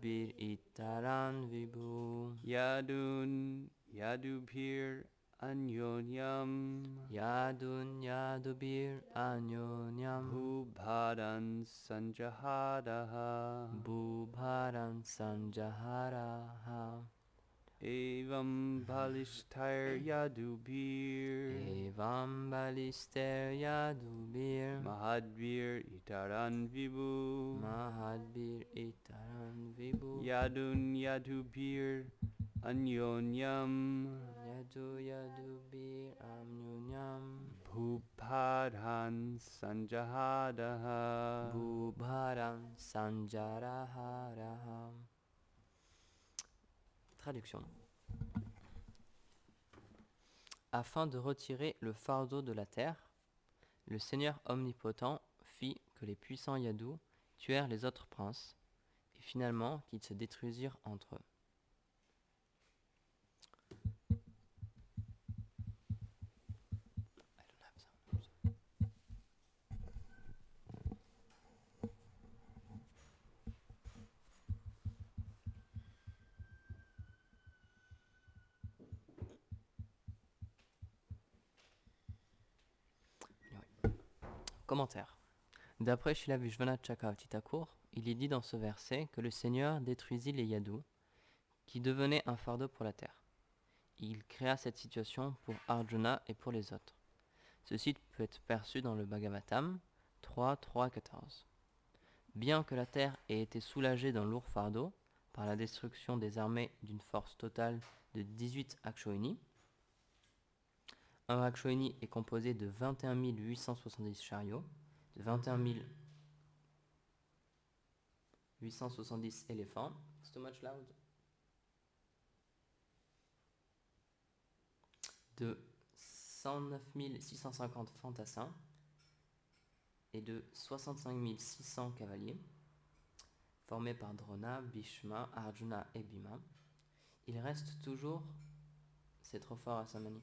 Mahadbir itaran vibhu. Yadun yadubhir anyonyam. Yadun yadubir anyonyam. Bhubharan sanjahadaha. Bhubharan sanjaharaha. Evam balishtair yadubhir. Evam balister yadubir. Mahadbir itaran vibhu. Mahadbir itaran vibhu. Yadun yadubhir anyonyam. Yadu yadubir anyonyam. Bhubharan sanjahadaha. Bhubharan sanjaraharaha. Traduction. Afin de retirer le fardeau de la terre, le Seigneur omnipotent fit que les puissants Yadus tuèrent les autres princes, et finalement qu'ils se détruisirent entre eux. Commentaire. D'après Srila Vishwanath Chakravarti Thakur, il est dit dans ce verset que le Seigneur détruisit les Yadus, qui devenaient un fardeau pour la terre. Il créa cette situation pour Arjuna et pour les autres. Ceci peut être perçu dans le Bhagavatam 3.3.14. Bien que la terre ait été soulagée d'un lourd fardeau par la destruction des armées d'une force totale de 18 Akshoini, un Akshoini est composé de 21 870 chariots, de 21 870 éléphants. It's too much loud. De 109 650 fantassins et de 65 600 cavaliers, formés par Drona, Bhishma, Arjuna et Bhima. Il reste toujours... C'est trop fort à Samani.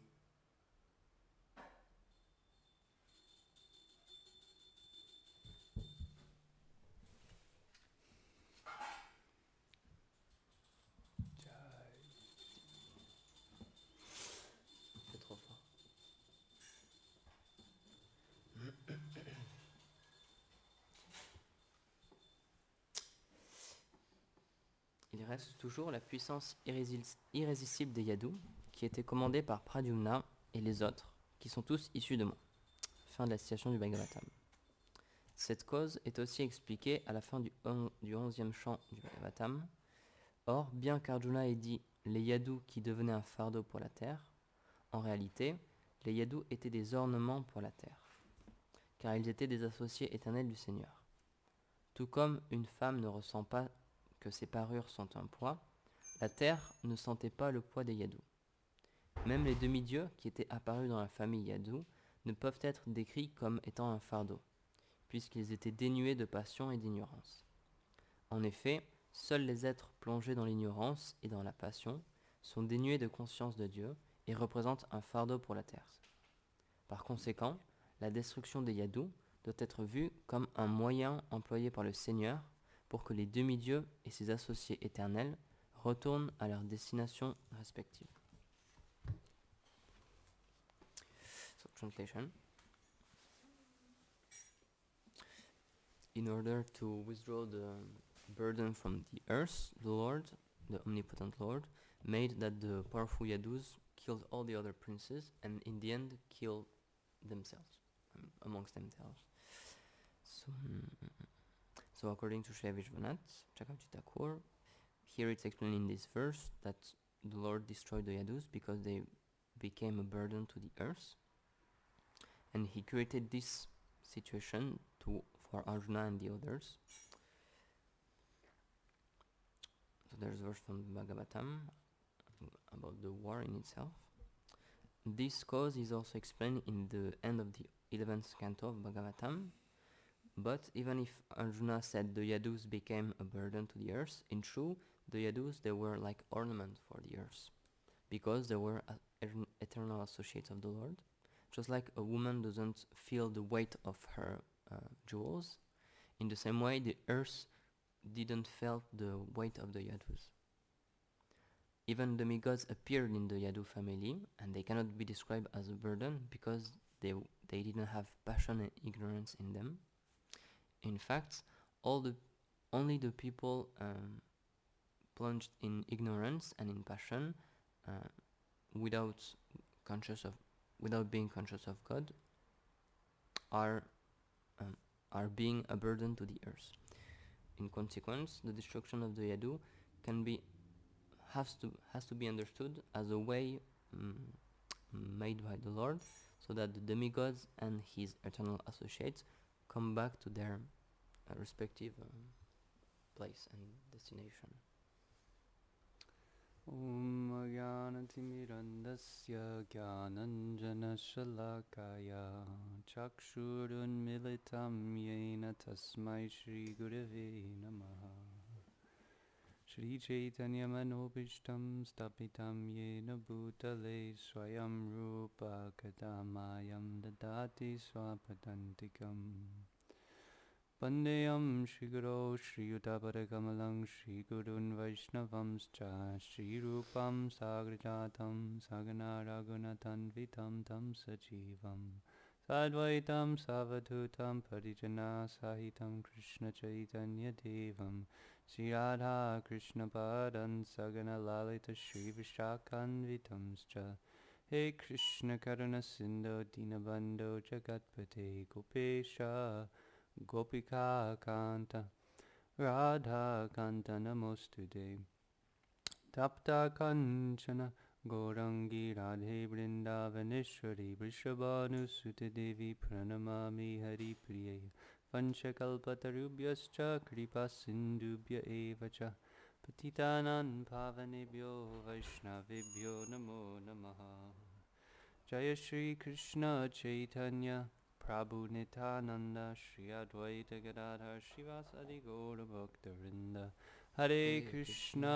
C'est trop fort. Il reste toujours la puissance irrésistible des Yadus, qui était commandée par Pradyumna et les autres, qui sont tous issus de moi. Fin de la citation du Bhagavatam. Cette cause est aussi expliquée à la fin du 11e chant du Bhagavatam. Or, bien qu'Arjuna ait dit « les Yadus qui devenaient un fardeau pour la terre », en réalité, les Yadus étaient des ornements pour la terre, car ils étaient des associés éternels du Seigneur. Tout comme une femme ne ressent pas que ses parures sont un poids, la terre ne sentait pas le poids des Yadus. Même les demi-dieux qui étaient apparus dans la famille Yadu ne peuvent être décrits comme étant un fardeau, puisqu'ils étaient dénués de passion et d'ignorance. En effet, seuls les êtres plongés dans l'ignorance et dans la passion sont dénués de conscience de Dieu et représentent un fardeau pour la terre. Par conséquent, la destruction des Yadus doit être vue comme un moyen employé par le Seigneur pour que les demi-dieux et ses associés éternels retournent à leur destination respective. So, translation. In order to withdraw the burden from the earth, the Lord, the omnipotent Lord, made that the powerful Yadus killed all the other princes and in the end killed themselves, amongst themselves. So according to Sri Vishwanath Chakravarti Thakur, here it's explained in this verse that the Lord destroyed the Yadus because they became a burden to the earth, and he created this situation for Arjuna and the others. So there's a verse from Bhagavatam about the war in itself. This cause is also explained in the end of the 11th canto of Bhagavatam. But even if Arjuna said the Yadus became a burden to the earth, in truth, the Yadus, they were like ornament for the earth, because they were eternal associates of the Lord. Just like a woman doesn't feel the weight of her jewels, in the same way the earth didn't felt the weight of the yadus. Even demigods appeared in the yadu family, and they cannot be described as a burden because they didn't have passion and ignorance in them. In fact, only the people plunged in ignorance and in passion, without being conscious of God, are being a burden to the earth. In consequence, the destruction of the yadu has to be understood as a way made by the Lord, so that the demigods and his eternal associates come back to their respective place and destination. Om Ajnanatirmirandasya Jnananjana Shalakaya Chakshurunmilitam Yena Tasmai Shri Gurave Namaha Shri Chaitanya Manobishtam Stapitam Yena Bhutale Swayam Rupa Kadamayam Dadati Swapadantikam Pandeyam Shri Guru Shri Yutabharakamalang Shri Gurun Vaishnavamscha Shri Rupam Sagrajatam Sagana Raghunathan Vitam Tam Sajivam Sadvaitam Savadhutam Parijana Sahitam Krishna Chaitanya Devam Shri Radha Krishna Padan Sagana Lalita Shri Vishakan Vitamscha He Krishna Karuna Sindhu Dinabandho Jagatpate Gopesha Gopika Kanta Radha Kanta Namostude Tapta Kanchana Gaurangi Radhe Vrindavaneshwari Vrishabhanusute Devi Pranamami Hari Priye Vanchakalpatarubhyascha Kripa Sindhubhya Evacha Patitanam Pavanebhyo Vaishnavebhyo Namo Namaha Jaya Shri Krishna Chaitanya Prabhu Nityananda Shri Advaita Gadadhar Srivasadi Gaura Bhaktarinda Hare Krishna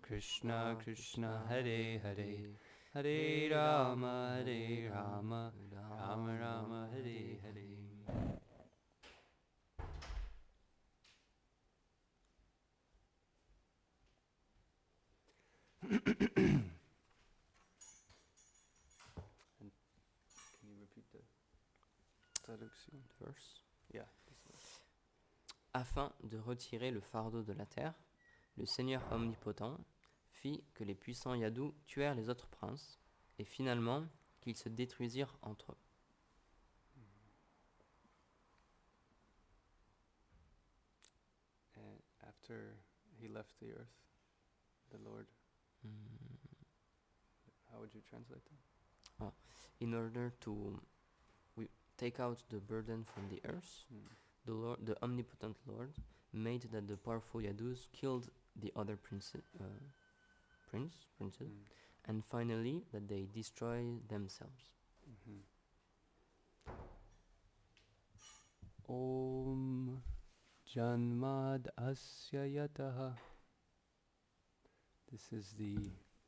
Krishna Krishna Hare Hare Hare Rama Rama Rama Hare Hare. Can you repeat the traduction? Verse. Yeah. Afin de retirer le fardeau de la terre, le Seigneur omnipotent fit que les puissants yadus tuèrent les autres princes, et finalement qu'ils se détruisirent entre eux. And after he left the earth, the Lord, how would you translate that? In order to take out the burden from the earth, the omnipotent Lord made that the powerful yadus killed the other princes, and finally that they destroy themselves. Om Janmad Asya Yataha. This is the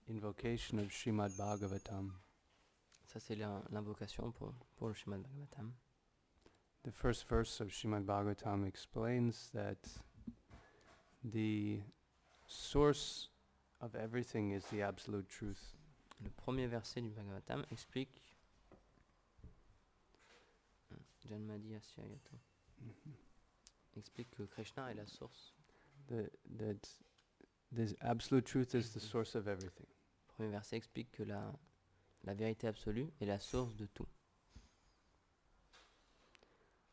invocation of Srimad Bhagavatam. Ça c'est l'invocation pour le Srimad Bhagavatam. The first verse of Srimad Bhagavatam explains that the source of everything is the absolute truth. Le premier verset du Bhagavatam explique Janmadi Asyayato. Explique que Krishna est la source. That this absolute truth is the source of everything. Le premier verset explique que la vérité absolue est la source de tout.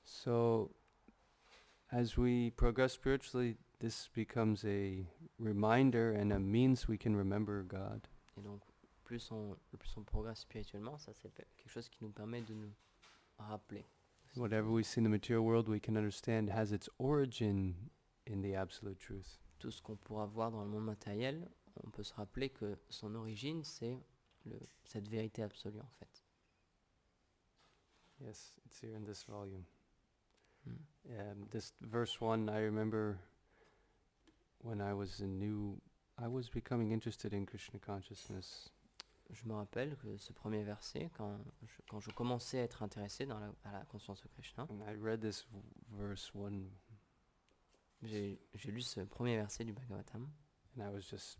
So, as we progress spiritually, this becomes a reminder and a means we can remember God. Et donc, plus on progresse spirituellement, ça c'est quelque chose qui nous permet de nous rappeler. Whatever we see in the material world, we can understand has its origin in the absolute truth. Tout ce qu'on pourra voir dans le monde matériel, on peut se rappeler que son origine, c'est cette vérité absolue en fait. Yes, it's here in this volume. This verse 1, I remember when I was becoming interested in Krishna consciousness. Je me rappelle que ce premier verset, quand je commençais à être intéressé à la conscience de Krishna, And I read this verse J'ai lu ce premier verset du Bhagavatam and I was just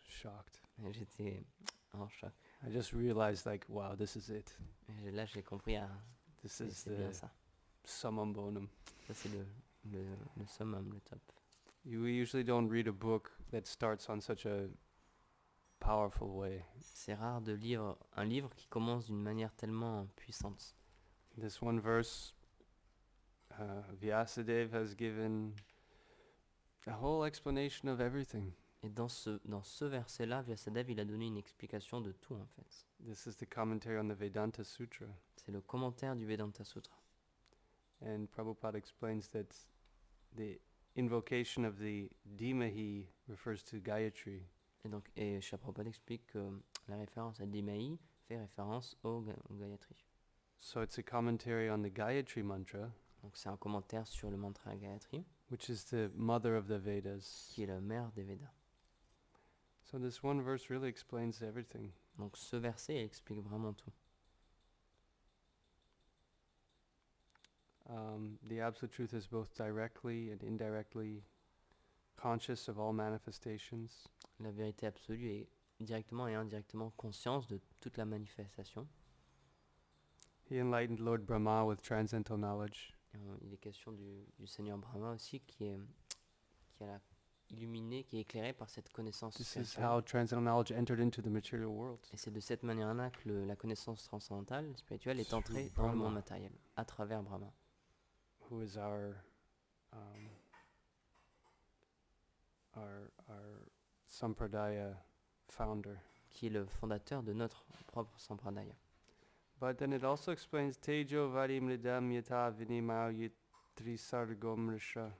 shocked. et j'étais en choc. I just realized like, wow, this is it. Et là, j'ai compris, This c'est is bien the ça. summum bonum. Ça, c'est le summum, le top. We usually don't read a book that starts on such a powerful way. C'est rare de lire un livre qui commence d'une manière tellement puissante. This one verse, Vyasadeva has given a whole explanation of everything. Et dans ce verset-là, Vyasadeva, il a donné une explication de tout en fait. This is the commentary on the Vedanta Sutra. C'est le commentaire du Vedanta Sutra. And Prabhupada explains that the invocation of the Dhimahi refers to Gayatri. Et Prabhupada explique que la référence à Dimahi fait référence au Gayatri. So it's a commentary on the Gayatri mantra, Donc c'est un commentaire sur le mantra Gayatri, which is the mother of the Vedas. qui est la mère des Védas. So this one verse really explains everything. Donc ce verset il explique vraiment tout. The Absolute Truth is both directly and indirectly conscious of all manifestations. La vérité absolue est directement et indirectement conscience de toute la manifestation. He enlightened Lord Brahma with transcendental knowledge. Et il est question du Seigneur Brahma aussi qui est illuminé, qui est éclairé par cette connaissance This is spirituelle. how transcendental knowledge entered into the material world. Et c'est de cette manière-là que la connaissance transcendantale, spirituelle, est Through entrée dans le Brahma. monde matériel, à travers Brahma. Who is our sampradaya founder. Qui est le fondateur de notre propre sampradaya. But then it also explains Tejo Varimridam Yata Vinimao Yitri Sargom Risha.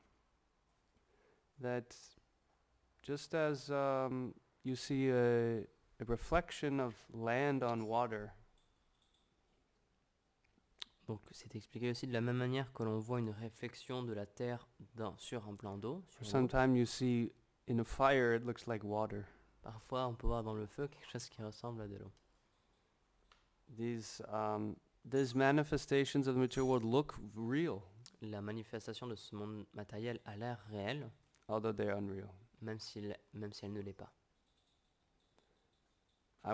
That just as you see a reflection of land on water, Donc c'est expliqué aussi de la même manière que l'on voit une réflexion de la terre sur un plan d'eau. or sur l'eau. sometimes you see in a fire it looks like water. Parfois on peut voir dans le feu quelque chose qui ressemble à de l'eau. These manifestations of the material world look real, La manifestation de ce monde matériel a l'air réelle, although they're unreal. même si elle ne l'est pas. I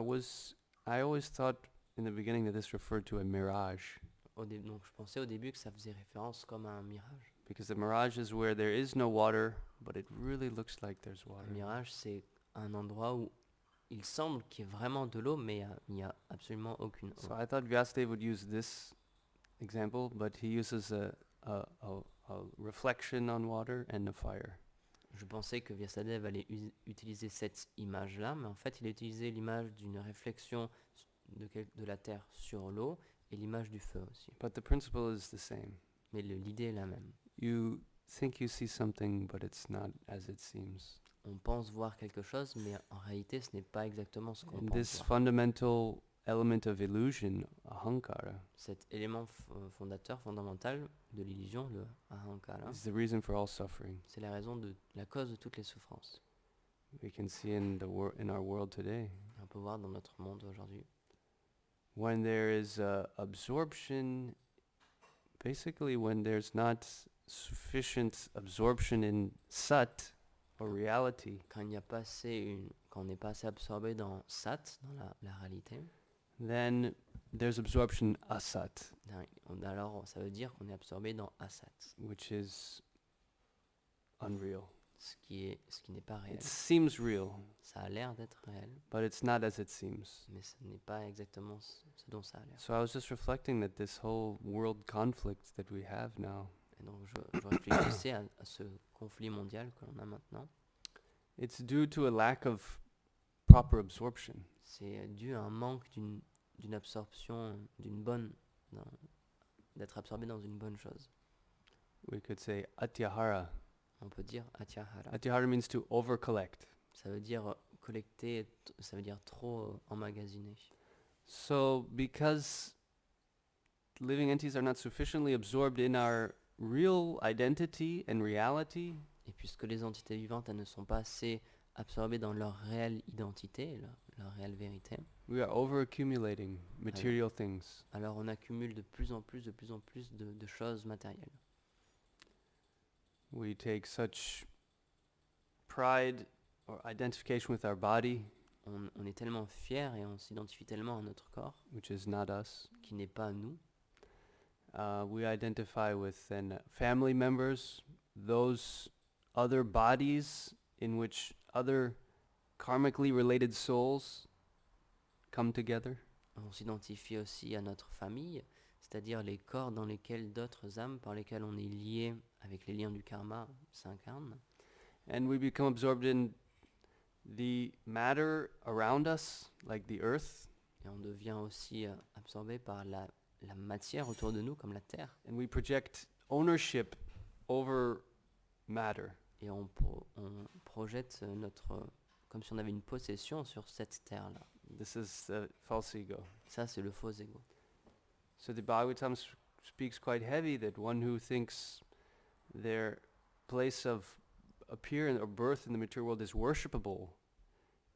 always thought in the beginning that this referred to a mirage, Donc je pensais au début que ça faisait référence comme à un mirage. because the mirage is where there is no water, but it really looks like there's Un water. mirage, c'est un endroit où il semble qu'il y ait vraiment de l'eau, mais il n'y a absolument aucune eau. So I thought Vyasadeva would use this example, but he uses a reflection on water and a fire. Je pensais que Vyasadeva allait utiliser cette image-là, mais en fait, il a utilisé l'image d'une réflexion de la terre sur l'eau et l'image du feu aussi. But the principle is the same. Mais l'idée est la même. You think you see something, but it's not as it seems. On pense voir quelque chose, mais en réalité, ce n'est pas exactement ce qu'on And pense this voir. fundamental element of illusion, ahankara, Cet élément fondamental de l'illusion, le ahankara, is the reason for all suffering. c'est la cause de toutes les souffrances. We can see in our world today. Et on peut voir dans notre monde aujourd'hui. When there is absorption, basically when there's not sufficient absorption in sat or reality, Quand on n'est pas assez absorbé dans sat, dans la réalité, then there's absorption asat, alors ça veut dire qu'on est absorbé dans asat, which is unreal. ce qui n'est pas réel. It seems real, Ça a l'air d'être réel, but it's not as it seems. mais ce n'est pas exactement ce dont ça a l'air. So I was just reflecting that this whole world conflict that we have now, Et donc je réfléchissais à ce conflit mondial que l'on a maintenant. it's due to a lack of proper absorption. C'est dû à un manque d'une absorption, d'être absorbé dans une bonne chose. We could say atyahara. On peut dire atyahara. Atyahara means to overcollect. Ça veut dire collecter, ça veut dire trop emmagasiner. So because living entities are not sufficiently absorbed in our real identity and reality, Et puisque les entités vivantes, elles ne sont pas assez absorbées dans leur réelle identité, leur réelle vérité, we are overaccumulating material things. alors on accumule de plus en plus de choses matérielles. We take such pride or identification with our body, On est tellement fiers et on s'identifie tellement à notre corps, which is not us. qui n'est pas nous. We identify with then family members, those other bodies in which other karmically related souls come together. On s'identifie aussi à notre famille, c'est-à-dire les corps dans lesquels d'autres âmes par lesquelles on est lié avec les liens du karma s'incarnent. And we become absorbed in the matter around us, like the earth, Et on devient aussi absorbé par la matière autour de nous, comme la terre. and we project ownership over matter. Et on projette comme si on avait une possession sur cette terre-là. This is the false ego. Ça, c'est le faux ego. So the Bhagavatam speaks quite heavy that one who thinks their place of appearance or birth in the material world is worshipable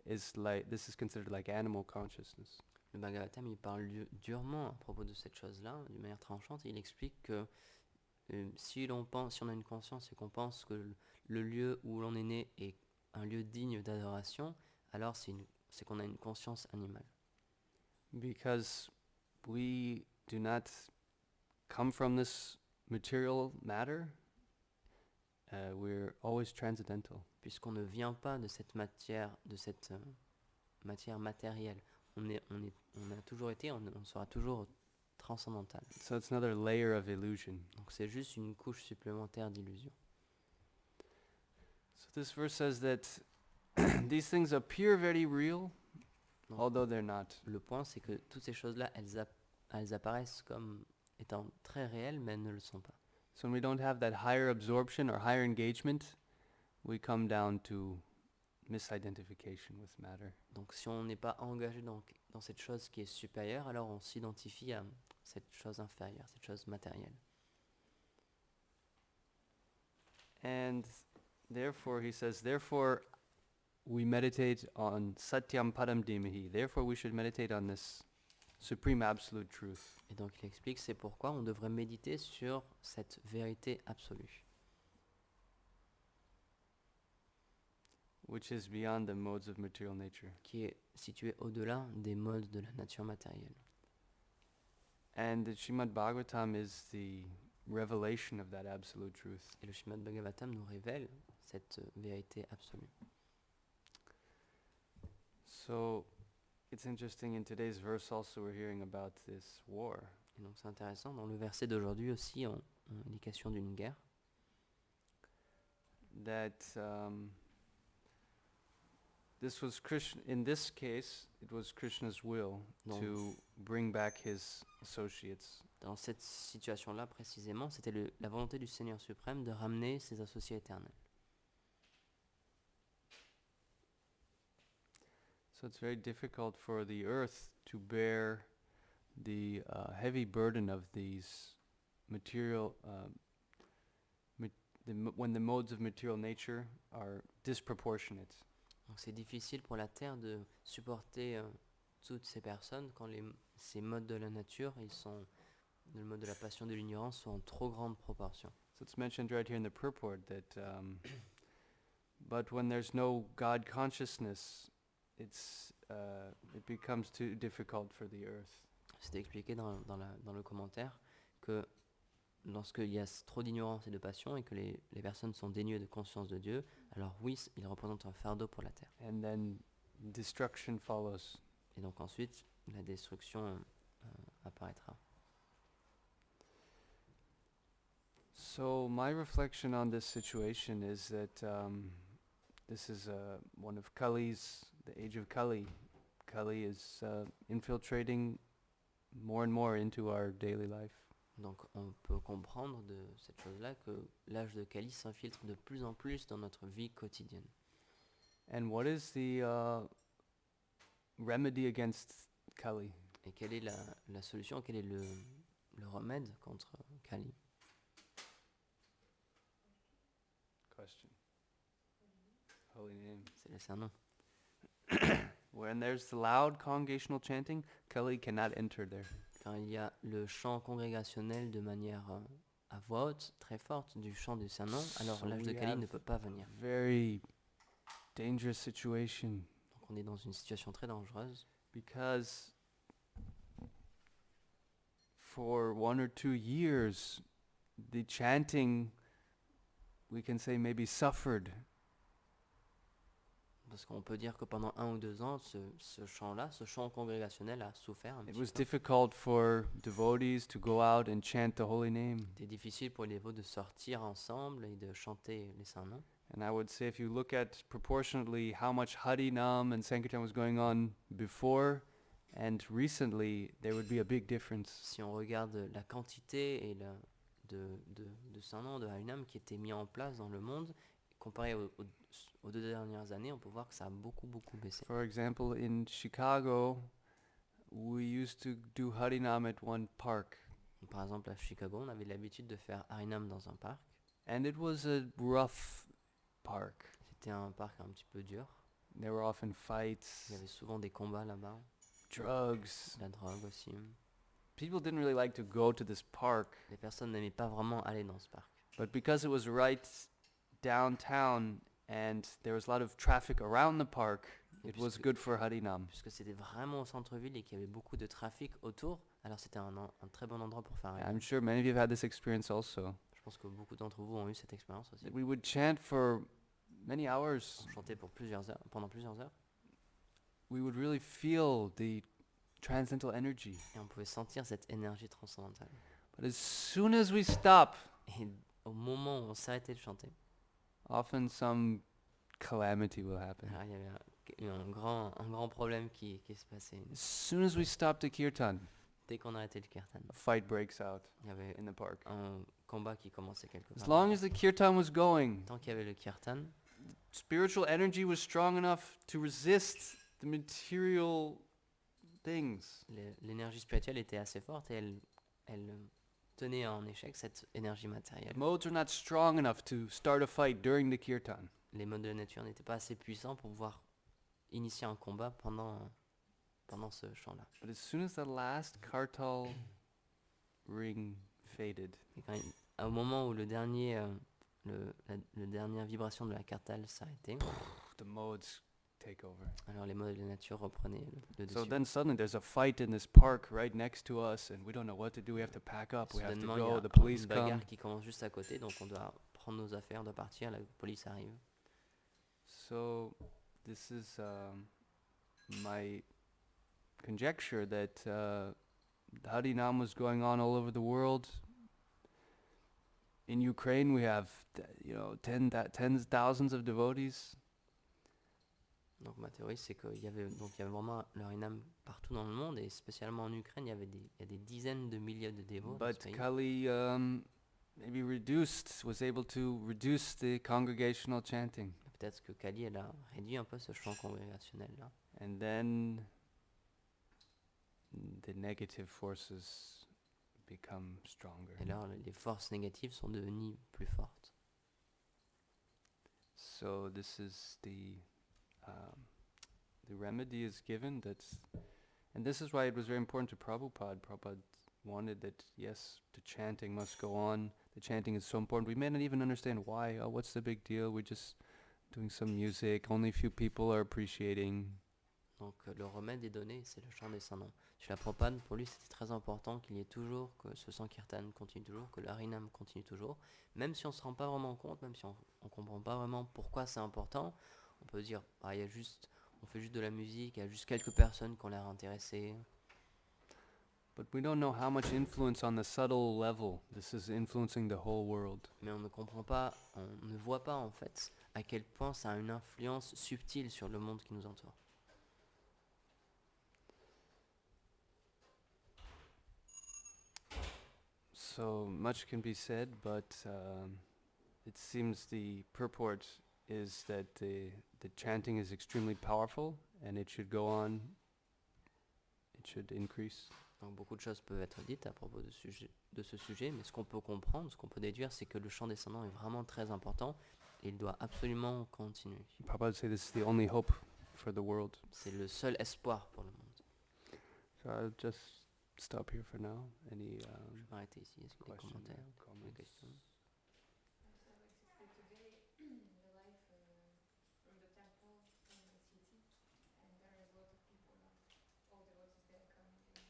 is like, this is considered like animal consciousness. Le Bhagavatam, il parle durement à propos de cette chose-là, d'une manière tranchante. Il explique que si on a une conscience et qu'on pense que le lieu où l'on est né est un lieu digne d'adoration, alors c'est qu'on a une conscience animale. Because we do not come from this material matter, we're always transcendental. Puisqu'on ne vient pas de cette matière, matière matérielle. On a toujours été, on sera toujours transcendantal. So it's another layer of illusion. Donc c'est juste une couche supplémentaire d'illusion. So this verse says that these things appear very real, Donc, although they're not. le point, c'est que toutes ces choses-là, elles apparaissent comme étant très réelles, mais elles ne le sont pas. So when we don't have that higher absorption or higher engagement, we come down to misidentification with matter. Donc si on n'est pas engagé dans cette chose qui est supérieure, alors on s'identifie à cette chose inférieure, cette chose matérielle. And therefore, he says, therefore we meditate on Satyam Padam Dhimahi. Therefore we should meditate on this supreme absolute truth. Et donc il explique c'est pourquoi on devrait méditer sur cette vérité absolue, Which is beyond the modes of material nature. qui est située au-delà des modes de la nature matérielle. And the Srimad Bhagavatam is the revelation of that absolute truth. Et le Srimad Bhagavatam nous révèle cette vérité absolue. So it's interesting, in today's verse also we're hearing about this war. Et donc c'est intéressant, dans le verset d'aujourd'hui aussi, on est question d'une guerre. That this was Krishna, in this case, it was Krishna's will Non. to bring back his associates. Dans cette situation-là précisément, c'était la volonté du Seigneur suprême de ramener ses associés éternels. So it's very difficult for the earth to bear the heavy burden of these material, when the modes of material nature are disproportionate. Donc c'est difficile pour la terre de supporter toutes ces personnes quand ces modes de la nature, le mode de la passion de l'ignorance sont en trop grande proportion. So it's mentioned right here in the purport that, but when there's no God consciousness, it becomes too difficult for the earth. C'est expliqué dans le commentaire que lorsqu'il y a trop d'ignorance et de passion et que les personnes sont dénuées de conscience de Dieu, alors oui, ils représentent un fardeau pour la terre. And then destruction follows. Et donc ensuite, la destruction apparaîtra. So my reflection on this situation is that this is one of Kali's, the age of Kali. Kali is infiltrating more and more into our daily life. Donc on peut comprendre de cette chose-là que l'âge de Kali s'infiltre de plus en plus dans notre vie quotidienne. And what is the remedy against Kali? Et quelle est la solution, quel est le remède contre Kali? Question. Holy name. C'est le serment. When there's loud congregational chanting, Kali cannot enter there. Quand il y a le chant congrégationnel de manière à voix haute, très forte, du chant du Saint-Nom, alors So l'âge de we Kali have ne peut pas venir. very dangerous situation Donc on est dans une situation très dangereuse, because for 1 or 2 years, the chanting, we can say, maybe suffered. parce qu'on peut dire que pendant 1 ou 2 ans, ce chant-là, ce chant congrégationnel a souffert un It petit was peu. difficult for devotees to go out and chant the holy name. C'était difficile pour les dévots de sortir ensemble et de chanter les saints noms. And I would say if you look at proportionately how much Harinam and Sankirtan was going on before and recently, there would be a big difference. Si on regarde la quantité et de saints noms, de Harinam qui étaient mis en place dans le monde, comparé aux 2 dernières années, on peut voir que ça a beaucoup baissé. For example, in Chicago, we used to do Harinam at one park. Par exemple, à Chicago, on avait l'habitude de faire Harinam dans un parc. And it was a rough park. C'était un parc un petit peu dur. There were often fights, Il y avait souvent des combats là-bas, drugs. la drogue aussi. People didn't really like to go to this park, Les personnes n'aimaient pas vraiment aller dans ce parc. but because it was right downtown and there was a lot of traffic around the park, Et it was puisque- good for Harinam. Puisque c'était vraiment au centre-ville et qu'il y avait beaucoup de trafic autour, alors c'était un très bon endroit pour faire Harinam. I'm sure many of you have had this experience also. Je pense que beaucoup d'entre vous ont eu cette expérience aussi. We would chant for many hours. On chantait pour plusieurs heures, pendant plusieurs heures, We would really feel the transcendental energy. et on pouvait sentir cette énergie transcendantale. But as soon as we stop, Et au moment où on s'arrêtait de chanter, often some calamity will happen. alors il y avait un grand problème qui se passait. As soon as we stop the kirtan, Dès qu'on arrêtait le kirtan, a fight breaks out il y avait in the park. un combat qui commençait quelque As part. long as the kirtan was going, Tant qu'il y avait le kirtan, spiritual energy was strong enough to resist the material things. l'énergie spirituelle était assez forte et elle tenait en échec cette énergie matérielle. The modes are not strong enough to start a fight during the kirtan. Les modes de la nature n'étaient pas assez puissants pour pouvoir initier un combat pendant ce chant-là. But as soon as the last kartal ring faded, Et au moment où le dernière vibration de la kartal s'arrêtait, the modes take over. alors les modes de la nature reprenaient le So dessus. then suddenly there's a fight in this park right next to us and we don't know what to do. We have to pack up. We have to Soudainement, il y go. a The police une come. bagarre qui commence juste à côté, donc on doit prendre nos affaires, on doit partir, la police arrive. So this is my conjecture that Harinam was going on all over the world. In Ukraine, we have tens of thousands of devotees. Donc ma théorie, c'est qu'il y avait vraiment le Harinam partout dans le monde, et spécialement en Ukraine, il y a des dizaines de milliers de dévots dans ce But pays. Kali maybe was able to reduce the congregational chanting. Peut-être que Kali, elle a réduit un peu ce chant congrégationnel-là. And then the negative forces become stronger. Et là, les forces négatives sont devenues plus fortes. So this is the remedy is given. And this is why it was very important to Prabhupada. Prabhupada wanted that, yes, the chanting must go on. The chanting is so important. We may not even understand why. Oh, what's the big deal? We're just doing some music. Only a few people are appreciating. Donc le remède est donné, c'est le chant des saints noms. Chez la Prabhupada, pour lui, c'était très important qu'il y ait toujours, que ce Sankirtan continue toujours, que le Harinam continue toujours. Même si on ne se rend pas vraiment compte, même si on ne comprend pas vraiment pourquoi c'est important, on peut dire, on fait juste de la musique, il y a juste quelques personnes qui ont l'air intéressées. But we don't know how much influence on the subtle level this is influencing the whole world. Mais on ne comprend pas, on ne voit pas en fait à quel point ça a une influence subtile sur le monde qui nous entoure. So much can be said, but it seems the purport is that the chanting is extremely powerful and it should go on, it should increase. Donc beaucoup de choses peuvent être dites à propos de ce sujet, mais ce qu'on peut comprendre, ce qu'on peut déduire, c'est que le chant des saints noms est vraiment très important et il doit absolument continuer. Prabhupada say this is the only hope for the world. C'est le seul espoir pour le monde. So I'll just stop here for now. Any Je vais m'arrêter ici. Est-ce qu'il y a des questions commentaires, or des comments? questions? So basically today the life from the temple in the city, and there is a lot of people, all devotees there coming in there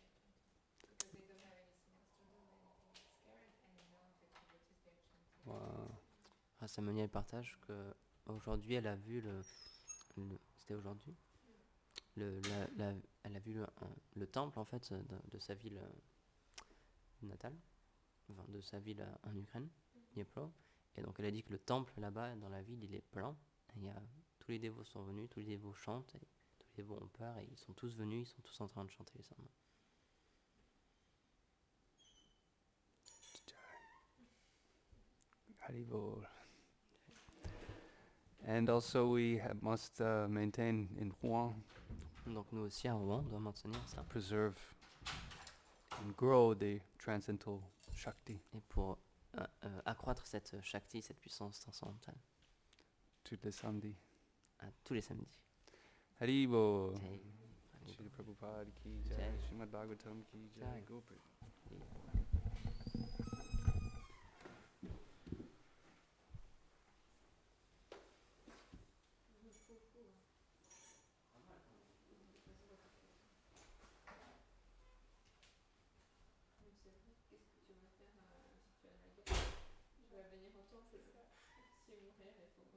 because they don't have anything else to do, they're scared, and now the devotees they're chanting. Wow. Ah, Samonia, elle partage que aujourd'hui elle a vu c'était aujourd'hui elle a vu le temple en fait de sa ville natale, enfin de sa ville en Ukraine, Dnipro, et donc elle a dit que le temple là-bas dans la ville il est plein, et tous les dévots sont venus, tous les dévots chantent, et tous les dévots ont peur, et ils sont tous venus, ils sont tous en train de chanter les sermons. Haribol. And also we must maintain in Rouen, Donc nous aussi à Rouen on doit maintenir ça, preserve and grow the transcendental Shakti et pour accroître cette Shakti, cette puissance transcendantale, to the Samdi. tous les samedis. Haribol. Jai. Shri Prabhupada ki jai. Jai. Srimad Bhagavatam ki jai. Jai. Go Prabhu. Qu'est-ce que tu vas faire si tu as la guerre? Tu vas venir en temps, c'est ça. Si mourir, il faut